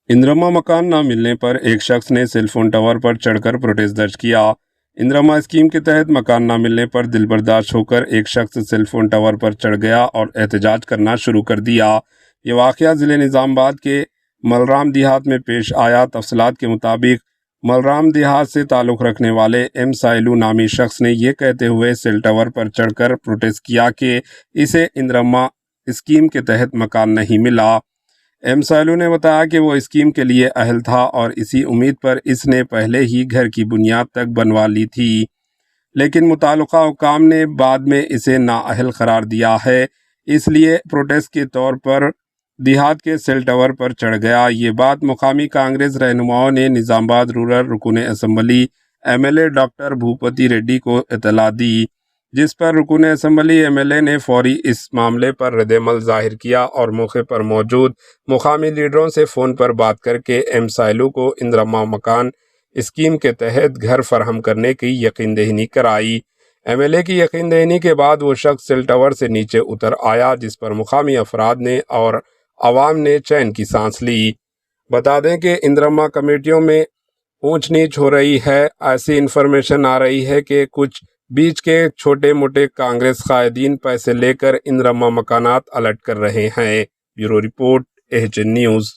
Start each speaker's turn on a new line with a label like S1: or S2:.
S1: इंद्रमा मकान न मिलने पर एक शख्स ने सेलफोन टावर पर चढ़कर प्रोटेस्ट दर्ज किया। इंद्रमा स्कीम के तहत मकान न मिलने पर दिलबर्दाश्त होकर एक शख्स सेलफोन टावर पर चढ़ गया और एहतजाज करना शुरू कर दिया। ये वाक़या ज़िले निज़ामाबाद के मलराम देहात में पेश आया। तफसीलात के मुताबिक मलराम देहात से ताल्लुक़ रखने वाले एम साइलू नामी शख्स ने ये कहते हुए सेल टावर पर चढ़कर प्रोटेस्ट किया कि इसे इंद्रमा स्कीम के तहत मकान नहीं मिला। एम साइलू ने बताया कि वो स्कीम के लिए अहल था और इसी उम्मीद पर इसने पहले ही घर की बुनियाद तक बनवा ली थी, लेकिन मुताल्लिका हुकाम ने बाद में इसे नाअहल करार दिया है, इसलिए प्रोटेस्ट के तौर पर देहात के सेल टावर पर चढ़ गया। ये बात मुकामी कांग्रेस रहनुमाओं ने निज़ामाबाद रूरल रुकन assembly MLA doctor Bhupathi Reddy को इत्तला दी, जिस पर रुकन असम्बली एमएलए ने फौरी इस मामले पर रद्द-ए-अमल ज़ाहिर किया और मौके पर मौजूद मुकामी लीडरों से फ़ोन पर बात करके एम साइलू को इंद्रमा मकान स्कीम के तहत घर फराहम करने की यकीन दहानी कराई। एमएलए की यकीन दहानी के बाद वो शख्स सेल टावर से नीचे उतर आया, जिस पर मुकामी अफराद ने और आवाम ने चैन की सांस ली। बता दें कि इंद्रमा कमेटियों में ऊंच नीच हो रही है। ऐसी इन्फॉर्मेशन आ रही है कि कुछ बीच के छोटे मोटे कांग्रेस कायदीन पैसे लेकर इंद्रमा मकानात अलट कर रहे हैं। Bureau report, HN news.